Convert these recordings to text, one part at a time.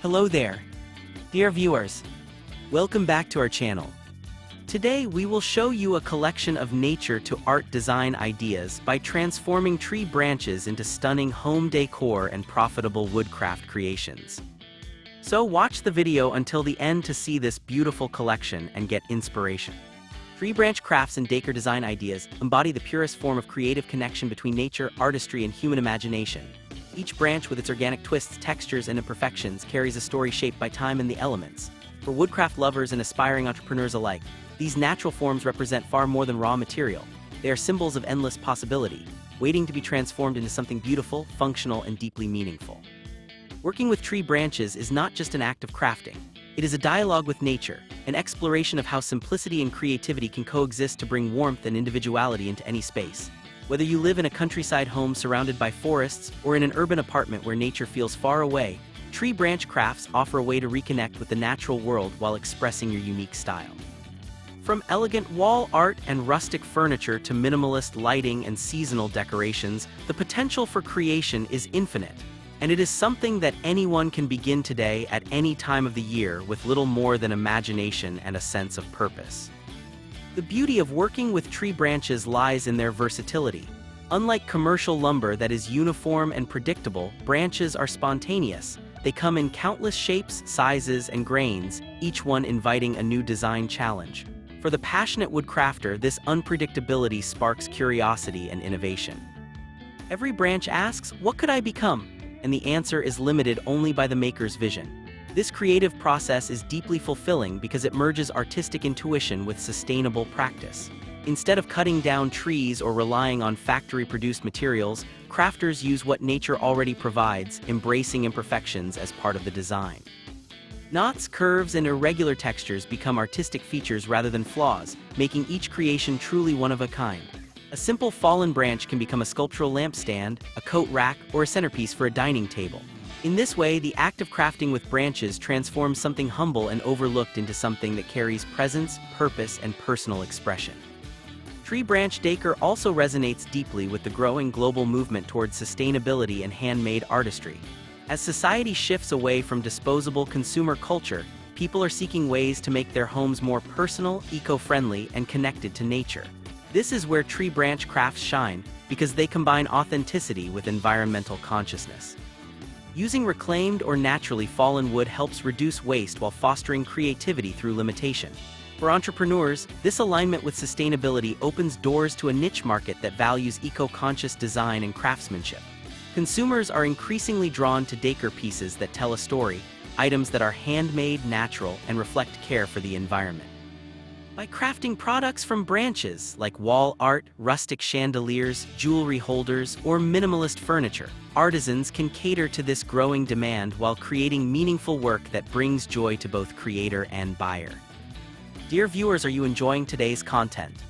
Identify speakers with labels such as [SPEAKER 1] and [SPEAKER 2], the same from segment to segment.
[SPEAKER 1] Hello there, dear viewers. Welcome back to our channel. Today we will show you a collection of nature to art design ideas by transforming tree branches into stunning home decor and profitable woodcraft creations. So watch the video until the end to see this beautiful collection and get inspiration. Tree branch crafts and decor design ideas embody the purest form of creative connection between nature, artistry, and human imagination. Each branch with its organic twists, textures, and imperfections carries a story shaped by time and the elements. For woodcraft lovers and aspiring entrepreneurs alike, these natural forms represent far more than raw material. They are symbols of endless possibility, waiting to be transformed into something beautiful, functional, and deeply meaningful. Working with tree branches is not just an act of crafting. It is a dialogue with nature, an exploration of how simplicity and creativity can coexist to bring warmth and individuality into any space. Whether you live in a countryside home surrounded by forests or in an urban apartment where nature feels far away, tree branch crafts offer a way to reconnect with the natural world while expressing your unique style. From elegant wall art and rustic furniture to minimalist lighting and seasonal decorations, the potential for creation is infinite, and it is something that anyone can begin today at any time of the year with little more than imagination and a sense of purpose. The beauty of working with tree branches lies in their versatility. Unlike commercial lumber that is uniform and predictable, branches are spontaneous. They come in countless shapes, sizes, and grains, each one inviting a new design challenge. For the passionate woodcrafter, this unpredictability sparks curiosity and innovation. Every branch asks, "What could I become?" And the answer is limited only by the maker's vision. This creative process is deeply fulfilling because it merges artistic intuition with sustainable practice. Instead of cutting down trees or relying on factory-produced materials, crafters use what nature already provides, embracing imperfections as part of the design. Knots, curves, and irregular textures become artistic features rather than flaws, making each creation truly one of a kind. A simple fallen branch can become a sculptural lampstand, a coat rack, or a centerpiece for a dining table. In this way, the act of crafting with branches transforms something humble and overlooked into something that carries presence, purpose, and personal expression. Tree branch decor also resonates deeply with the growing global movement towards sustainability and handmade artistry. As society shifts away from disposable consumer culture, people are seeking ways to make their homes more personal, eco-friendly, and connected to nature. This is where tree branch crafts shine, because they combine authenticity with environmental consciousness. Using reclaimed or naturally fallen wood helps reduce waste while fostering creativity through limitation. For entrepreneurs, this alignment with sustainability opens doors to a niche market that values eco-conscious design and craftsmanship. Consumers are increasingly drawn to decor pieces that tell a story, items that are handmade, natural, and reflect care for the environment. By crafting products from branches like wall art, rustic chandeliers, jewelry holders, or minimalist furniture, artisans can cater to this growing demand while creating meaningful work that brings joy to both creator and buyer. Dear viewers, are you enjoying today's content?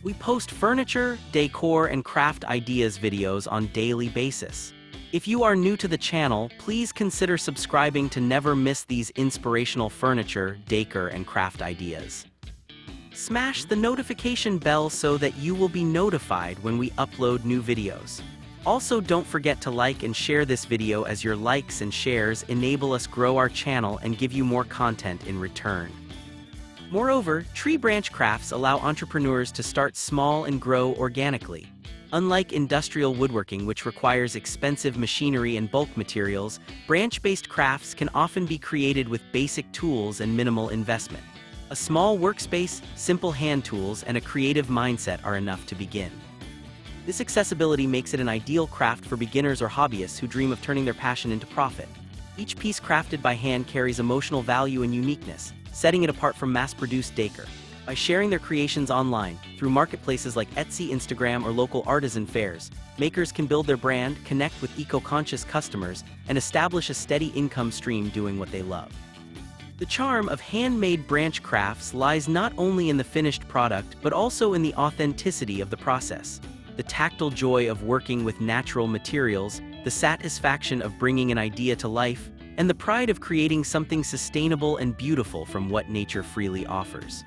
[SPEAKER 1] We post furniture, decor, and craft ideas videos on a daily basis. If you are new to the channel, please consider subscribing to never miss these inspirational furniture, decor, and craft ideas. Smash the notification bell so that you will be notified when we upload new videos. Also, don't forget to like and share this video, as your likes and shares enable us grow our channel and give you more content in return. Moreover, tree branch crafts allow entrepreneurs to start small and grow organically. Unlike industrial woodworking, which requires expensive machinery and bulk materials, branch-based crafts can often be created with basic tools and minimal investment. A small workspace, simple hand tools, and a creative mindset are enough to begin. This accessibility makes it an ideal craft for beginners or hobbyists who dream of turning their passion into profit. Each piece crafted by hand carries emotional value and uniqueness, setting it apart from mass-produced decor. By sharing their creations online, through marketplaces like Etsy, Instagram, or local artisan fairs, makers can build their brand, connect with eco-conscious customers, and establish a steady income stream doing what they love. The charm of handmade branch crafts lies not only in the finished product, but also in the authenticity of the process. The tactile joy of working with natural materials, the satisfaction of bringing an idea to life, and the pride of creating something sustainable and beautiful from what nature freely offers.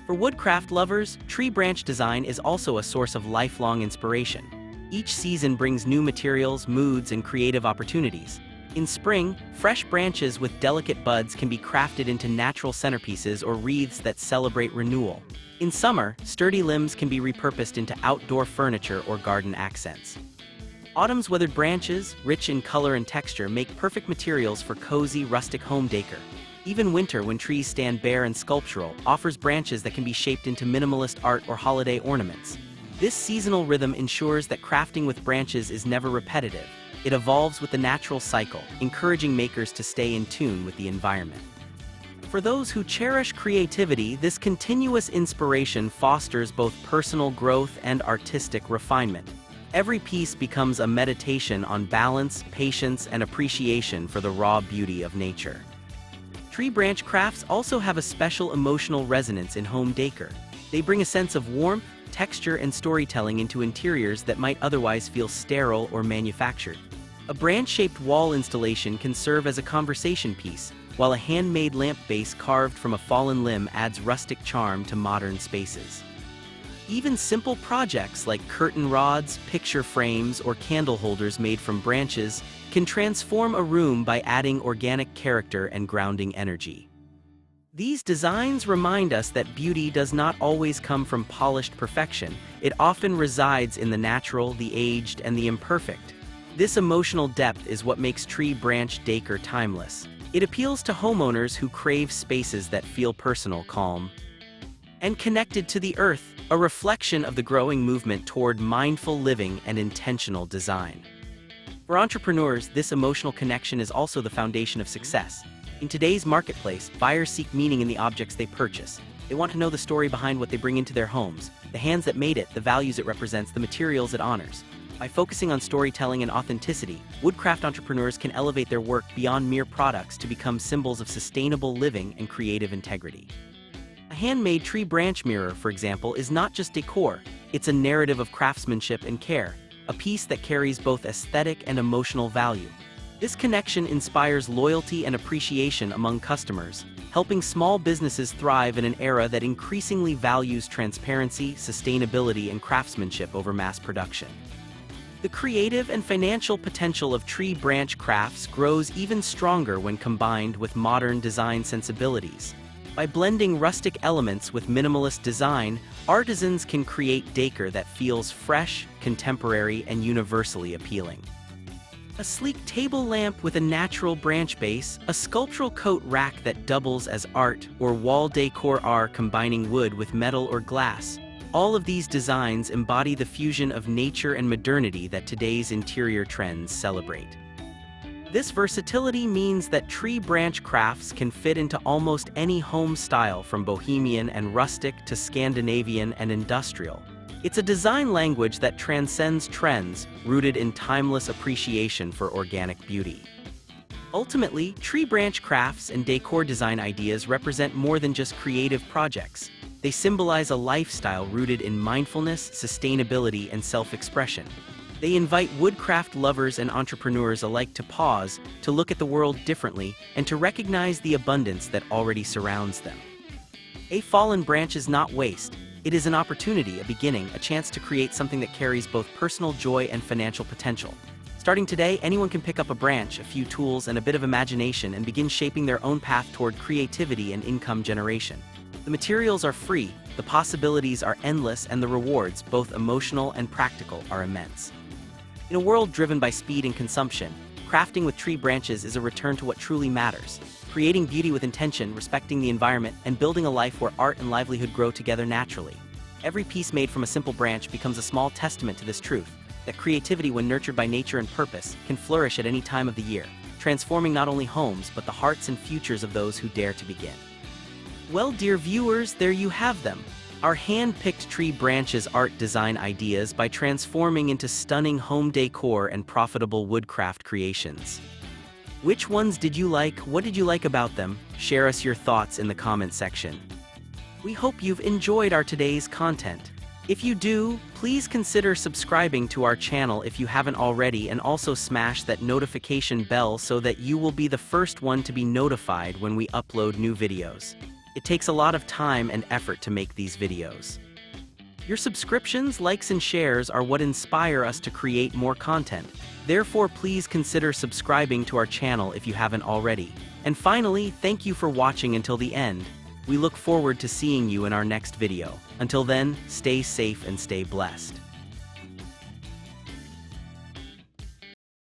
[SPEAKER 1] For woodcraft lovers, tree branch design is also a source of lifelong inspiration. Each season brings new materials, moods, and creative opportunities. In spring, fresh branches with delicate buds can be crafted into natural centerpieces or wreaths that celebrate renewal. In summer, sturdy limbs can be repurposed into outdoor furniture or garden accents. Autumn's weathered branches, rich in color and texture, make perfect materials for cozy, rustic home decor. Even winter, when trees stand bare and sculptural, offers branches that can be shaped into minimalist art or holiday ornaments. This seasonal rhythm ensures that crafting with branches is never repetitive. It evolves with the natural cycle, encouraging makers to stay in tune with the environment. For those who cherish creativity, this continuous inspiration fosters both personal growth and artistic refinement. Every piece becomes a meditation on balance, patience, and appreciation for the raw beauty of nature. Tree branch crafts also have a special emotional resonance in home decor. They bring a sense of warmth, texture, and storytelling into interiors that might otherwise feel sterile or manufactured. A branch-shaped wall installation can serve as a conversation piece, while a handmade lamp base carved from a fallen limb adds rustic charm to modern spaces. Even simple projects like curtain rods, picture frames, or candle holders made from branches can transform a room by adding organic character and grounding energy. These designs remind us that beauty does not always come from polished perfection. It often resides in the natural, the aged, and the imperfect. This emotional depth is what makes tree branch decor timeless. It appeals to homeowners who crave spaces that feel personal, calm, and connected to the earth, a reflection of the growing movement toward mindful living and intentional design. For entrepreneurs, this emotional connection is also the foundation of success. In today's marketplace, buyers seek meaning in the objects they purchase. They want to know the story behind what they bring into their homes, the hands that made it, the values it represents, the materials it honors. By focusing on storytelling and authenticity, Woodcraft entrepreneurs can elevate their work beyond mere products to become symbols of sustainable living and creative integrity. A handmade tree branch mirror, for example, is not just decor, it's a narrative of craftsmanship and care, a piece that carries both aesthetic and emotional value. This connection inspires loyalty and appreciation among customers, helping small businesses thrive in an era that increasingly values transparency, sustainability, and craftsmanship over mass production. The creative and financial potential of tree branch crafts grows even stronger when combined with modern design sensibilities. By blending rustic elements with minimalist design, artisans can create decor that feels fresh, contemporary, and universally appealing. A sleek table lamp with a natural branch base, a sculptural coat rack that doubles as art, or wall decor are combining wood with metal or glass. All of these designs embody the fusion of nature and modernity that today's interior trends celebrate. This versatility means that tree branch crafts can fit into almost any home style, from bohemian and rustic to Scandinavian and industrial. It's a design language that transcends trends, rooted in timeless appreciation for organic beauty. Ultimately, tree branch crafts and decor design ideas represent more than just creative projects. They symbolize a lifestyle rooted in mindfulness, sustainability, and self-expression. They invite woodcraft lovers and entrepreneurs alike to pause, to look at the world differently, and to recognize the abundance that already surrounds them. A fallen branch is not waste. It is an opportunity, a beginning, a chance to create something that carries both personal joy and financial potential. Starting today, anyone can pick up a branch, a few tools, and a bit of imagination and begin shaping their own path toward creativity and income generation. The materials are free, the possibilities are endless, and the rewards, both emotional and practical, are immense. In a world driven by speed and consumption, crafting with tree branches is a return to what truly matters, creating beauty with intention, respecting the environment, and building a life where art and livelihood grow together naturally. Every piece made from a simple branch becomes a small testament to this truth, that creativity, when nurtured by nature and purpose, can flourish at any time of the year, transforming not only homes but the hearts and futures of those who dare to begin. Well, dear viewers, there you have them. Our hand-picked tree branches art design ideas by transforming into stunning home decor and profitable woodcraft creations. Which ones did you like? What did you like about them? Share us your thoughts in the comment section. We hope you've enjoyed our today's content. If you do, please consider subscribing to our channel if you haven't already, and also smash that notification bell so that you will be the first one to be notified when we upload new videos. It takes a lot of time and effort to make these videos. Your subscriptions, likes, and shares are what inspire us to create more content. Therefore, please consider subscribing to our channel if you haven't already. And finally, thank you for watching until the end. We look forward to seeing you in our next video. Until then, stay safe and stay blessed.